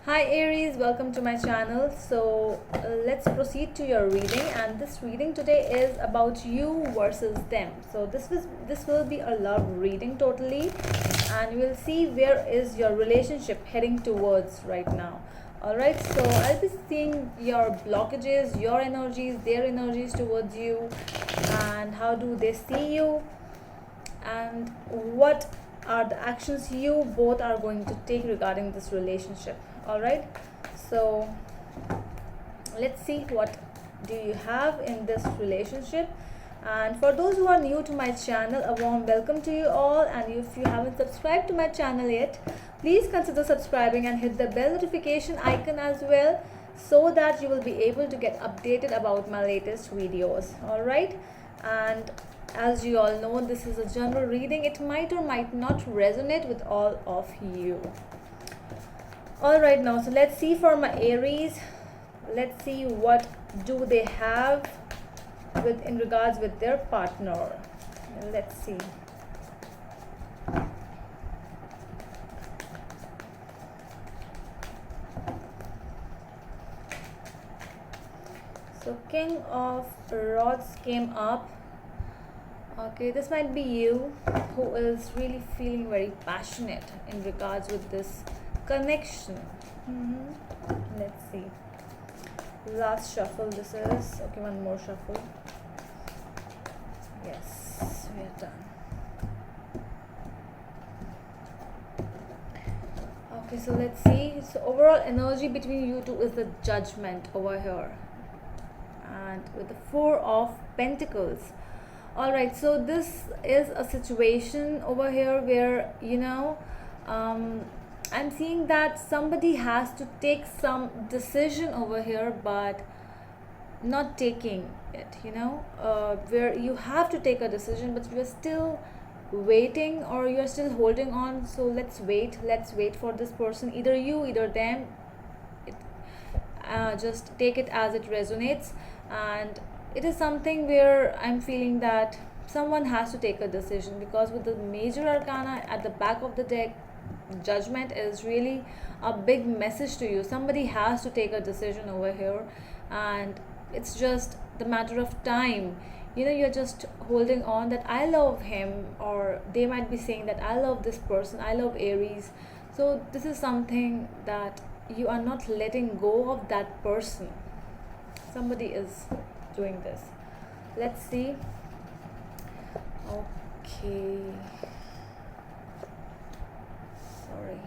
Hi Aries, welcome to my channel. Let's proceed to your reading, and this reading today is about you versus them. So this will be a love reading totally, and we'll see where is your relationship heading towards right now. All right, so I'll be seeing your blockages, your energies, their energies towards you, and how do they see you, and what are the actions you both are going to take regarding this relationship. All right, so let's see what do you have in this relationship. And for those who are new to my channel, a warm welcome to you all. And if you haven't subscribed to my channel yet, please consider subscribing and hit the bell notification icon as well, so that you will be able to get updated about my latest videos. All right, and as you all know, this is a general reading. It might or might not resonate with all of you. All right, now so let's see for my Aries. Let's see what do they have with in regards with their partner. Let's see. So King of Rods came up. Okay, this might be you who is really feeling very passionate in regards with this connection. Let's see. Last shuffle this is. Okay, one more shuffle. Yes, we are done. Okay, so let's see. So overall energy between you two is the Judgment over here, and with the Four of Pentacles. All right, so this is a situation over here where I'm seeing that somebody has to take some decision over here, but not taking it, where you have to take a decision, but you're still waiting or you're still holding on. So let's wait for this person, either you, either them. Just take it as it resonates, and it is something where I'm feeling that someone has to take a decision, because with the major arcana at the back of the deck, Judgment is really a big message to you. Somebody has to take a decision over here, and it's just the matter of time. You're just holding on that I love him, or they might be saying that I love this person, I love Aries. So this is something that you are not letting go of that person. Somebody is doing this. Let's see. Okay, sorry.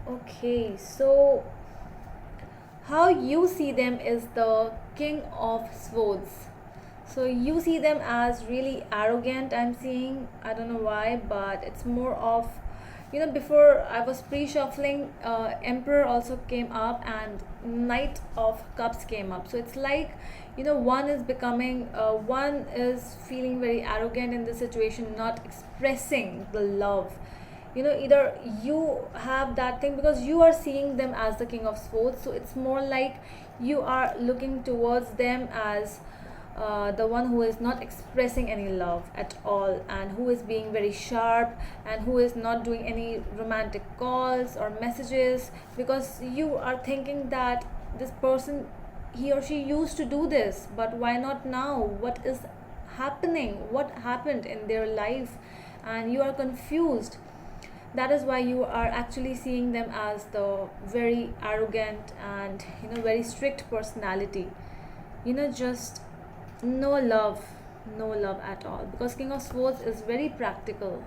Okay, so how you see them is the King of Swords. So you see them as really arrogant, I'm seeing. I don't know why, but it's more of, before I was pre-shuffling, Emperor also came up, and Knight of Cups came up. So it's like, one is becoming, one is feeling very arrogant in the situation, not expressing the love. Either you have that thing because you are seeing them as the King of Swords. So it's more like you are looking towards them as the one who is not expressing any love at all, and who is being very sharp, and who is not doing any romantic calls or messages, because you are thinking that this person, he or she used to do this, but why not now? What is happening? What happened in their life? And you are confused. That is why you are actually seeing them as the very arrogant and very strict personality. Just no love, no love at all, because King of Swords is very practical.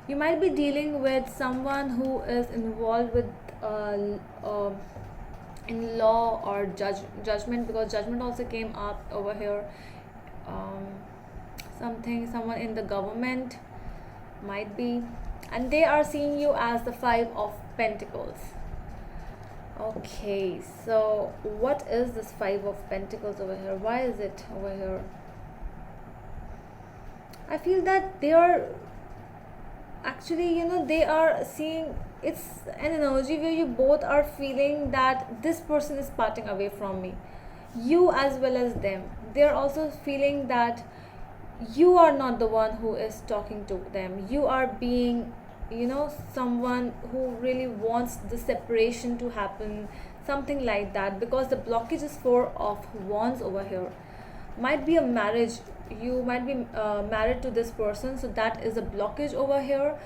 You might be dealing with someone who is involved with in law or judgment, because Judgment also came up over here. um, Someone in the government might be, and they are seeing you as the Five of Pentacles. Okay, so what is this Five of Pentacles over here? Why is it over here? I feel that they are actually, they are seeing, it's an energy where you both are feeling that this person is parting away from me. You as well as them. They are also feeling that you are not the one who is talking to them. You are being, someone who really wants the separation to happen, something like that, because the blockage is four of wands over here. Might be a marriage. You might be married to this person, so that is a blockage over here.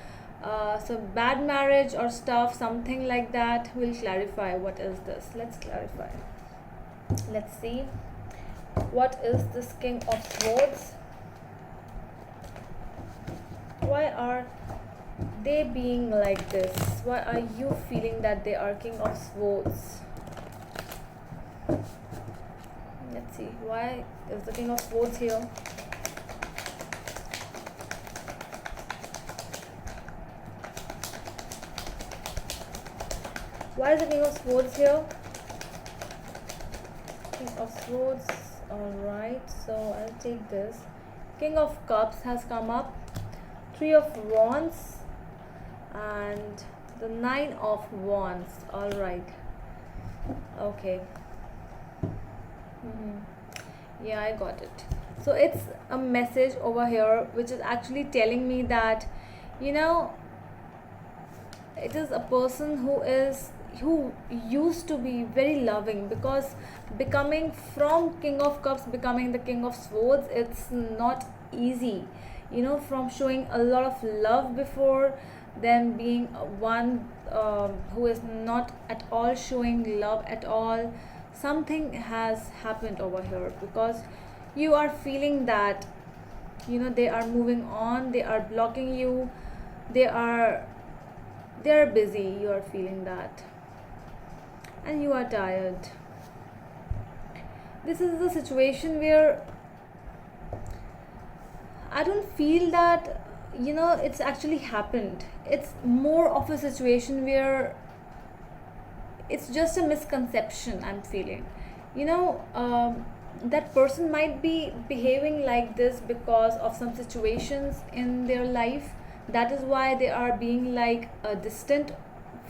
So bad marriage or stuff, something like that. We'll clarify what is this. Let's clarify. Let's see what is this king of swords. Why are they being like this? Why are you feeling that they are king of swords? Let's see, why is the king of swords here? Why is the king of swords here? King of swords. Alright, so I'll take this. King of cups has come up. Three of wands and the nine of wands. Alright. Okay. Yeah, I got it. So it's a message over here which is actually telling me that, you know, it is a person who used to be very loving, because becoming from king of cups becoming the king of swords, it's not easy, from showing a lot of love before, then being one who is not at all showing love at all. Something has happened over here, because you are feeling that, they are moving on, they are blocking you, they are busy, you are feeling that, and you are tired. This is the situation where I don't feel that, it's actually happened. It's more of a situation where it's just a misconception I'm feeling. That person might be behaving like this because of some situations in their life. That is why they are being like distant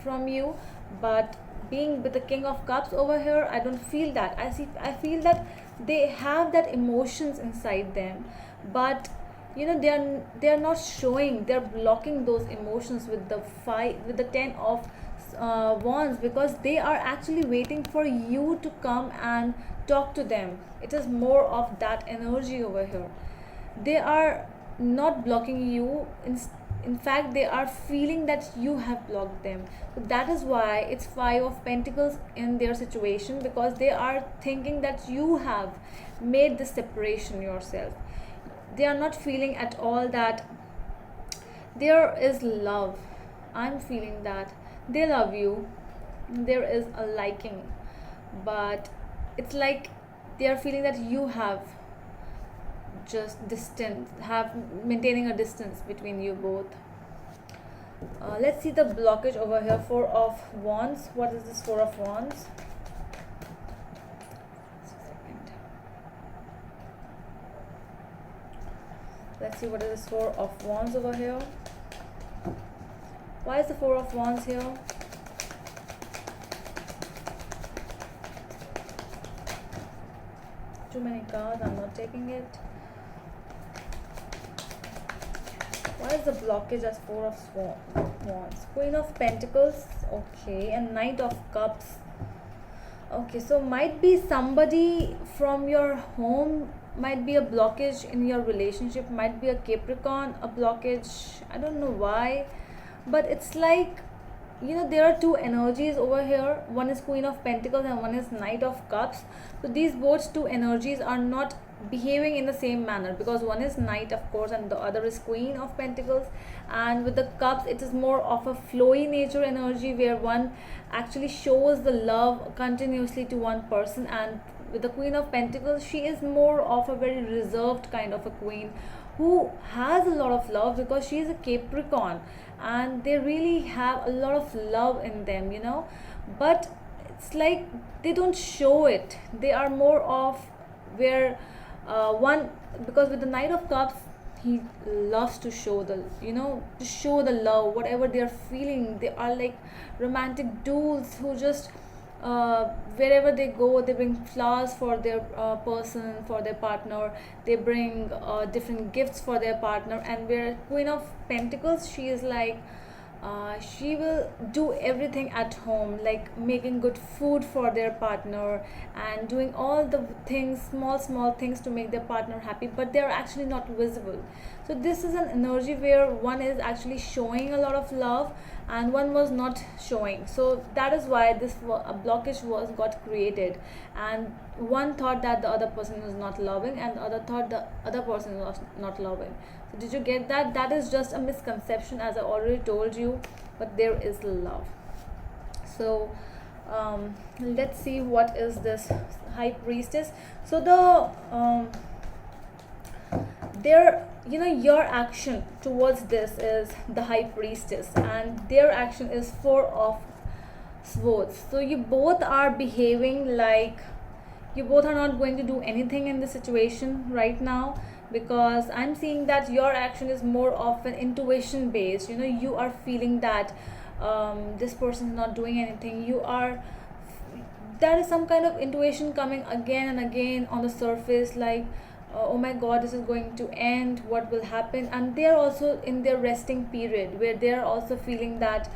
from you. But being with the king of cups over here, I don't feel that. I feel that they have that emotions inside them, but they are not showing, they're blocking those emotions with the 10 of wands, because they are actually waiting for you to come and talk to them. It is more of that energy over here. They are not blocking you. In fact, they are feeling that you have blocked them. So that is why it's five of pentacles in their situation, because they are thinking that you have made the separation yourself. They are not feeling at all that there is love. I'm feeling that they love you, there is a liking, but it's like they are feeling that you have just distant, have maintaining a distance between you both. Let's see the blockage over here. Four of wands. What is this four of wands? Let's see what is this four of wands over here. Why is the four of wands here? Too many cards, I'm not taking it. Why is the blockage as four of wands? Queen of pentacles, okay, and knight of cups. Okay, so might be somebody from your home, might be a blockage in your relationship, might be a Capricorn, a blockage. I don't know why, but it's like, there are two energies over here. One is Queen of Pentacles and one is Knight of Cups. So these both two energies are not behaving in the same manner, because one is Knight, of course, and the other is Queen of Pentacles. And with the cups, it is more of a flowy nature energy, where one actually shows the love continuously to one person, and with the Queen of Pentacles, she is more of a very reserved kind of a queen who has a lot of love, because she is a Capricorn and they really have a lot of love in them, but it's like they don't show it. They are more of where one, because with the Knight of Cups, he loves to show to show the love, whatever they are feeling. They are like romantic dudes who just wherever they go, they bring flowers for their person, for their partner. They bring different gifts for their partner. And where Queen of Pentacles, she is like, she will do everything at home, like making good food for their partner and doing all the things, small things to make their partner happy, but they're actually not visible. So this is an energy where one is actually showing a lot of love and one was not showing. So that is why this a blockage was got created, and one thought that the other person was not loving and the other thought the other person was not loving. So did you get that? That is just a misconception, as I already told you, but there is love. So let's see what is this High Priestess. So the their, you know, your action towards this is the High Priestess, and their action is Four of Swords. So you both are behaving like you both are not going to do anything in this situation right now, because I'm seeing that your action is more of an intuition based. You know, you are feeling that this person is not doing anything. You are, there is some kind of intuition coming again and again on the surface, like oh my god, this is going to end, what will happen? And they are also in their resting period, where they are also feeling that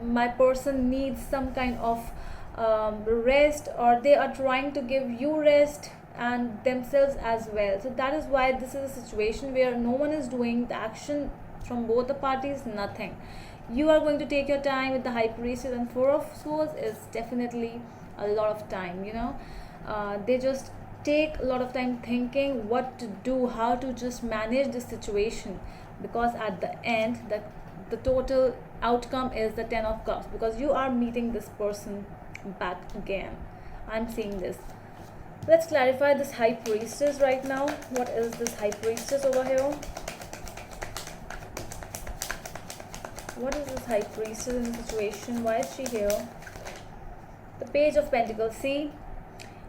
my person needs some kind of rest, or they are trying to give you rest and themselves as well. So that is why this is a situation where no one is doing the action from both the parties, nothing. You are going to take your time with the High Priestess, and Four of Swords is definitely a lot of time, you know. They just take a lot of time thinking what to do, how to just manage the situation, because at the end the total outcome is the Ten of Cups, because you are meeting this person back again. I'm seeing this. Let's clarify this High Priestess right now. What is this High Priestess over here? What is this High Priestess in the situation? Why is she here? The Page of Pentacles. See,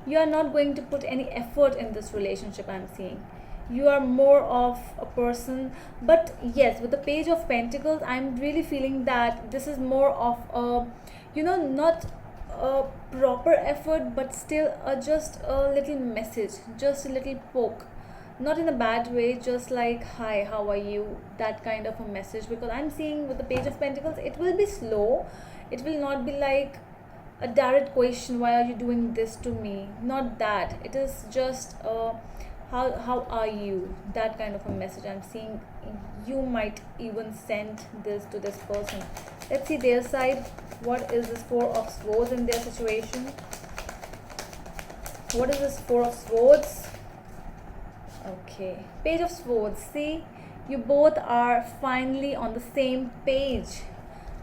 you are not going to put any effort in this relationship, I'm seeing. You are more of a person, but yes, with the Page of Pentacles, I'm really feeling that this is more of a, you know, not a proper effort, but still just a little message, just a little poke, not in a bad way, just like hi, how are you, that kind of a message. Because I'm seeing with the Page of Pentacles, it will be slow, it will not be like a direct question, why are you doing this to me, not that. It is just how are you, that kind of a message I'm seeing. You might even send this to this person. Let's see their side. What is this Four of Swords in their situation? What is this Four of Swords? Okay, Page of Swords. See, you both are finally on the same page.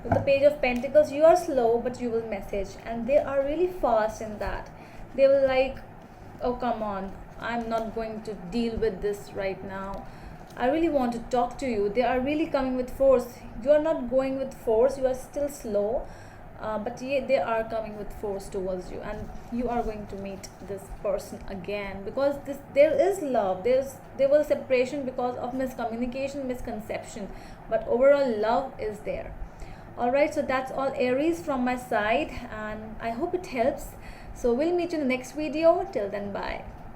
With the Page of Pentacles, you are slow, but you will message, and they are really fast in that. They will like, oh come on, I'm not going to deal with this right now, I really want to talk to you. They are really coming with force. You are not going with force, you are still slow, but yeah, they are coming with force towards you, and you are going to meet this person again, because there is love. There was separation because of miscommunication, misconception, but overall love is there. Alright, so that's all, Aries, from my side, and I hope it helps. So we'll meet you in the next video. Till then, bye.